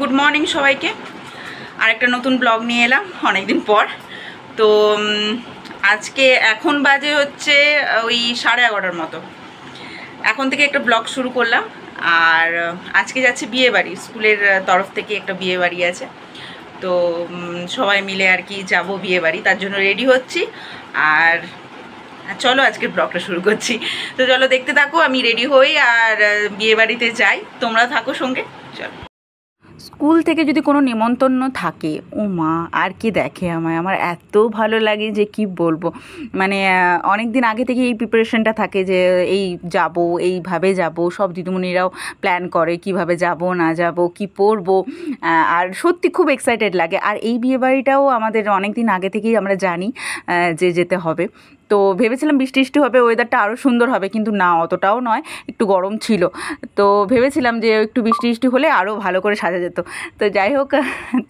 Good morning সবাইকে। আরেকটা নতুন ব্লগ নিয়ে এলাম অনেক দিন পর। তো আজকে এখন বাজে হচ্ছে ওই 11:30 মতো। এখন থেকে একটা ব্লগ শুরু করলাম। আর আজকে যাচ্ছে বিয়ে বাড়ি, স্কুলের তরফ থেকে একটা বিয়ে বাড়ি আছে। তো সবাই মিলে আর কি যাবো বিয়ে বাড়ি, তার জন্য রেডি হচ্ছি। আর চলো আজকের ব্লগটা শুরু করছি। তো চলো দেখতে থাকো, আমি রেডি হই আর বিয়ে বাড়িতে যাই, তোমরা থাকো সঙ্গে। চলো। স্কুল থেকে যদি কোনো নেমন্তন্ন থাকে, ও মা আর কি দেখে আমায়, আমার এত ভালো লাগে যে কি বলবো। মানে অনেক দিন আগে থেকে এই প্রিপারেশনটা থাকে যে এই যাব, এইভাবে যাব। সব দিদিমণিরাও প্ল্যান করে কিভাবে যাব না যাব, কি পরবো। আর সত্যি খুব এক্সাইটেড লাগে। আর এই বিয়েবাড়িটাও আমাদের অনেক দিন আগে থেকেই আমরা জানি যে যেতে হবে। তো ভেবেছিলাম বৃষ্টি বৃষ্টি হবে, ওয়েদারটা আরও সুন্দর হবে, কিন্তু না, অতটাও নয়, একটু গরম ছিল। তো ভেবেছিলাম যে একটু বৃষ্টি বৃষ্টি হলে আরও ভালো করে সাজা যেত। তো যাই হোক,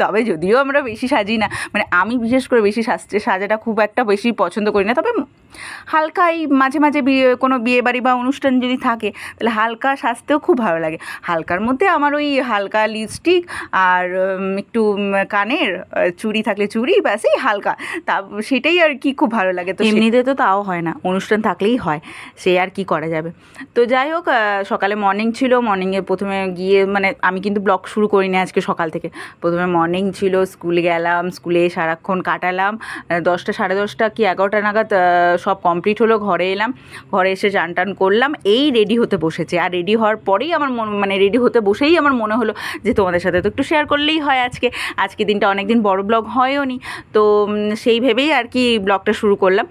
তবে যদিও আমরা বেশি সাজি না, মানে আমি বিশেষ করে বেশি সাজাটা খুব একটা বেশি পছন্দ করি না। তবে হালকাই মাঝে মাঝে কোনো বিয়ে বাড়ি বা অনুষ্ঠান যদি থাকে, তাহলে হালকা সাজতেও খুব ভালো লাগে। হালকার মধ্যে আমার ওই হালকা লিপস্টিক আর একটু কানের চুড়ি থাকলে চুড়ি, ব্যাস এই হালকা, তা সেটাই আর কি খুব ভালো লাগে। তো এমনিতে তো তাও হয় না, অনুষ্ঠান থাকলেই হয়, সে আর কি করা যাবে। তো যাই হোক, সকালে মর্নিং ছিল। মর্নিংয়ে প্রথমে গিয়ে, মানে আমি কিন্তু ব্লগ শুরু করিনি আজকে সকাল থেকে। প্রথমে মর্নিং ছিল, স্কুলে গেলাম, স্কুলে সারাক্ষণ কাটালাম। 10টা, 10:30 কি 11টা নাগাদ সব কমপ্লিট হলো। ঘরে এলাম, ঘরে এসে চান টান করলাম, এই রেডি হতে বসেছে। আর রেডি হওয়ার পরেই আমার মানে রেডি হতে বসেই আমার মনে হলো যে তোমাদের সাথে তো একটু শেয়ার করলেই হয়। আজকে দিনটা অনেক দিন বড় ব্লগ হয়ও নি, তো সেই ভেবেই আর কি ব্লগটা শুরু করলাম।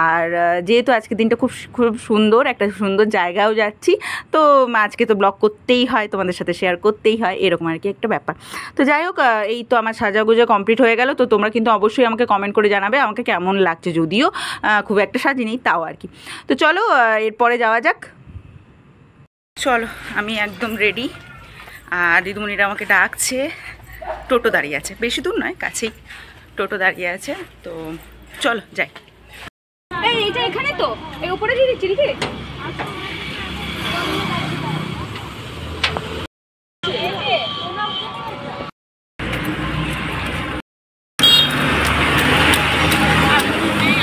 আর যেহেতু আজকে দিনটা খুব খুব সুন্দর, একটা সুন্দর জায়গাও যাচ্ছি, তো আজকে তো ব্লগ করতেই হয়, তোমাদের সাথে শেয়ার করতেই হয়, এরকম আর কি একটা ব্যাপার। তো যাই হোক, এই তো আমার সাজাগুজা কমপ্লিট হয়ে গেল। তো তোমরা কিন্তু অবশ্যই আমাকে কমেন্ট করে জানাবে আমাকে কেমন লাগছে, যদিও খুব একটা সাজিনি, তাও আর কি। তো চলো এরপরে যাওয়া যাক। চলো, আমি একদম রেডি। আর দিদিমণিরা আমাকে ডাকছে। টোটো দাঁড়িয়ে আছে, বেশি দূর নয়, কাছেই টোটো দাঁড়িয়ে আছে। তো চলো যাই। এইটা এখানে তো এই উপরে দিয়ে দিচ্ছি লিখে।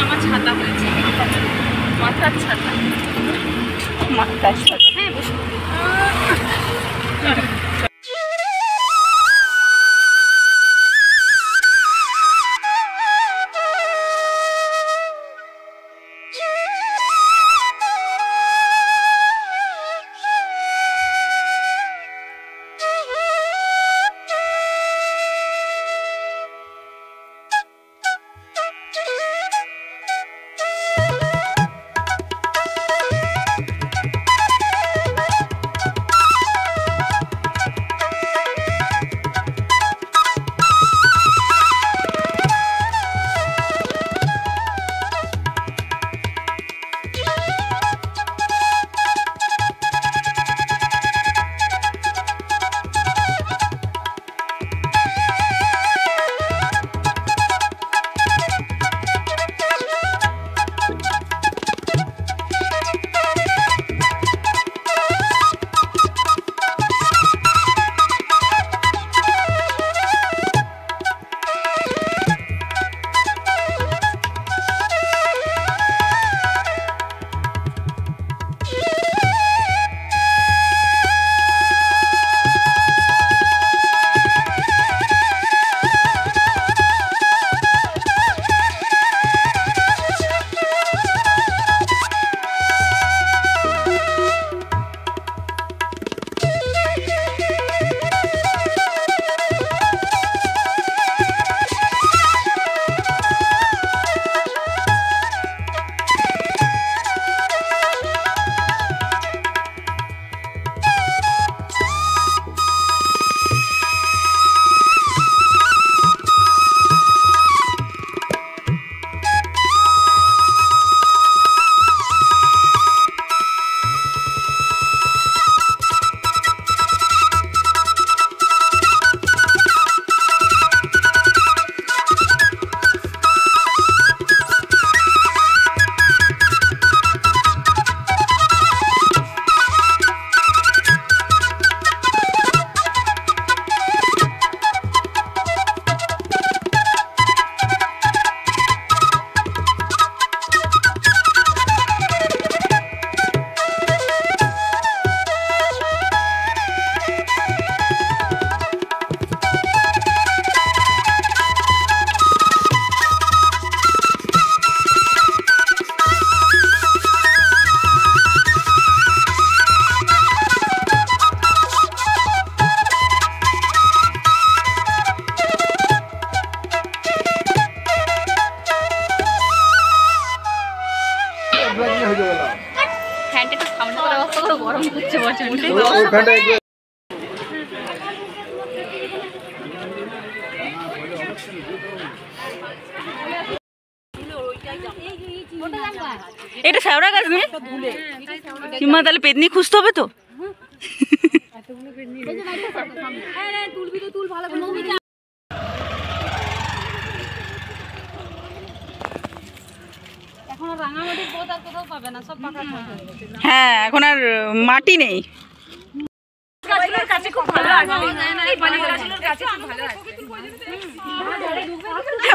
আমার ছাতা হয়েছে, মাথার ছাতা, মাথার ছাতা। হ্যাঁ বসো। ওখানটা একবার এটা শ্যাওড়া গাছ নেই কিংবা তাহলে পেতনি খুঁজতে হবে তো। হ্যাঁ এখন আর মাটি নেই।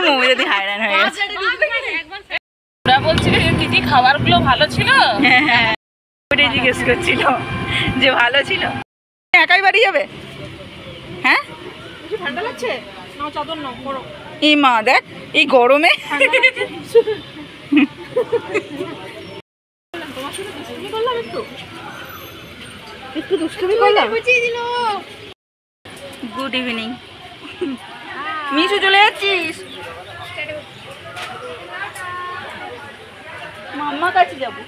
মৌমি যদি হায়রান হয়ে গেছে। ওরা বলছিল কি কি খাবারগুলো ভালো ছিল। হ্যাঁ ওটাই জিজ্ঞেস করছিল যে ভালো ছিল। একাই বাড়ি যাবে? হ্যাঁ ঠান্ডা লাগছে নাও চাদর নাও বড়। এই মা দেখ এই গরমে একটু দুষ্টুমি করলাম। Good evening. মিশু চলে যাচ্ছিস? মাম্মা কাছে যাবো।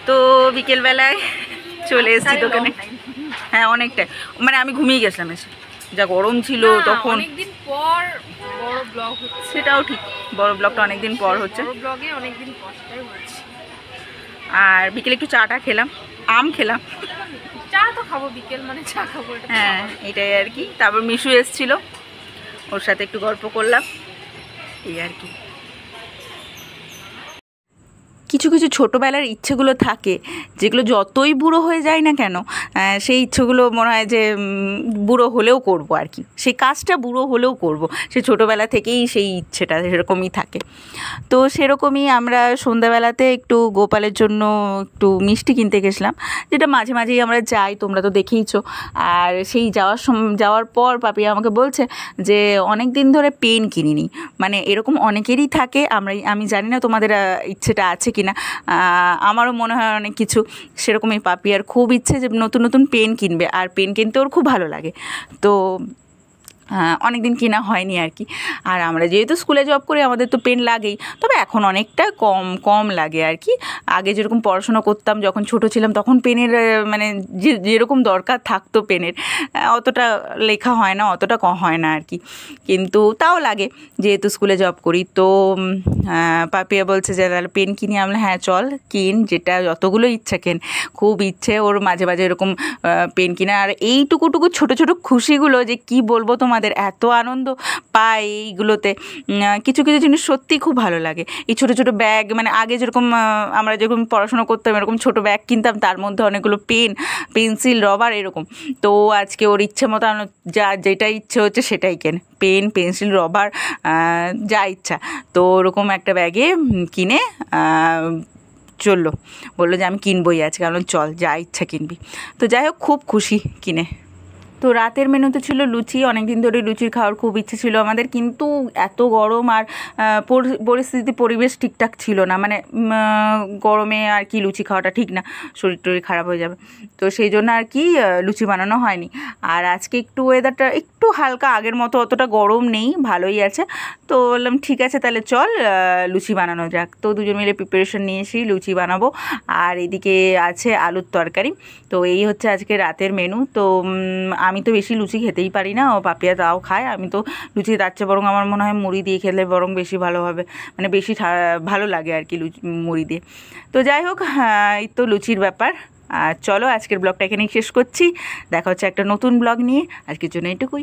তো বিকেলবেলায় চলে এসেছি দোকানে। হ্যাঁ অনেকটাই, মানে আমি ঘুমিয়ে গেছিলাম এসে, যা গরম ছিল তখন। অনেকদিন পর বড় ব্লগ হচ্ছে। সেটাও ঠিক, বড় ব্লগটা অনেকদিন পর হচ্ছে। বড় ব্লগে অনেকদিন পর সেটাই হচ্ছে। আর বিকেলে একটু চাটা খেলাম, আম খেলাম। চা তো খাবো, বিকেল মানে চা খাবো। হ্যাঁ এটাই আর কি। তারপর মিশু এসেছিল, ওর সাথে একটু গল্প করলাম, এই আর কি। কিছু কিছু ছোটোবেলার ইচ্ছেগুলো থাকে যেগুলো যতই বুড়ো হয়ে যায় না কেন, সেই ইচ্ছেগুলো মনে হয় যে বুড়ো হলেও করব আর কি, সেই কাজটা বুড়ো হলেও করব, সে ছোটোবেলা থেকেই সেই ইচ্ছেটা সেরকমই থাকে। তো সেরকমই আমরা সন্ধ্যাবেলাতে একটু গোপালের জন্য একটু মিষ্টি কিনতে গেছিলাম, যেটা মাঝে মাঝেই আমরা যাই, তোমরা তো দেখেইছো। আর সেই যাওয়ার পর পাপি আমাকে বলছে যে অনেক দিন ধরে পেন কিনিনি, মানে এরকম অনেকেরই থাকে, আমি জানি না তোমাদের ইচ্ছেটা আছে কিনা, আমারও মনে হয় অনেক কিছু সেরকমই। পাপিয়ার খুব ইচ্ছে যে নতুন নতুন পেন কিনবে, আর পেন কিনতে ওর খুব ভালো লাগে। তো অনেক দিন কেনা হয়নি আর কি। আর আমরা যেহেতু স্কুলে জব করি আমাদের তো পেন লাগেই, তবে এখন অনেকটা কম লাগে আর কি। আগে যেরকম পড়াশোনা করতাম যখন ছোটো ছিলাম তখন পেনের মানে যেরকম দরকার থাকতো পেনের, অতটা লেখা হয় না, অতটা হয় না আর কি, কিন্তু তাও লাগে যেহেতু স্কুলে জব করি। তো পাপিয়া বলছে যে তাহলে পেন কিনি, আমরা হ্যাঁ চল কিন, যেটা যতগুলো ইচ্ছা কেন। খুব ইচ্ছে ওর মাঝে মাঝে এরকম পেন কিনা। আর এইটুকু ছোটো ছোটো খুশিগুলো যে কি বলবো তোমাদের, এত আনন্দ পাই এইগুলোতে। কিছু কিছু জিনিস সত্যিই খুব ভালো লাগে। এই ছোটো ছোটো ব্যাগ, মানে আগে যেরকম আমরা যেরকম পড়াশোনা করতাম এরকম ছোটো ব্যাগ কিনতাম, তার মধ্যে অনেকগুলো পেন, পেন্সিল, রবার এরকম। তো আজকে ওর ইচ্ছে মতো যেটা ইচ্ছে হচ্ছে সেটাই কেন, পেন, পেন্সিল, রবার, যা ইচ্ছা। তো ওরকম একটা ব্যাগে কিনে চললো, বললো যে আমি কিনবই আজকে। কারণ চল যা ইচ্ছা কিনবি। তো যাই হোক খুব খুশি কিনে। তো রাতের মেনুতে ছিল লুচি, অনেক দিন ধরে লুচির খাওয়ার খুব ইচ্ছে ছিল আমাদের, কিন্তু এত গরম আর পরিবেশ ঠিকঠাক ছিল না, মানে গরমে আর কি লুচি খাওয়াটা ঠিক না, শরীর টরীর খারাপ হয়ে যাবে। তো সেই জন্য আর কি লুচি বানানো হয়নি। আর আজকে একটু ওয়েদারটা একটু হালকা, আগের মতো অতটা গরম নেই, ভালোই আছে। তো বললাম ঠিক আছে তাহলে চল লুচি বানানো যাক। তো দুজন মিলে প্রিপারেশন নিয়েছি, লুচি বানাবো। আর এদিকে আছে আলুর তরকারি। তো এই হচ্ছে আজকে রাতের মেনু। তো আমি তো বেশি লুচি খেতেই পারি না, ও পাপিয়া তাও খায়। আমি তো লুচি যাচ্ছে, বরং আমার মনে হয় মুড়ি দিয়ে খেলে বরং বেশি ভালো হবে, মানে বেশি ভালো লাগে আর কি মুড়ি দিয়ে। তো যাই হোক এই তো লুচির ব্যাপার। চলো আজকের ব্লগটা এখানেই শেষ করছি, দেখা হচ্ছে একটা নতুন ব্লগ নিয়ে। আজকের জন্য এটুকুই।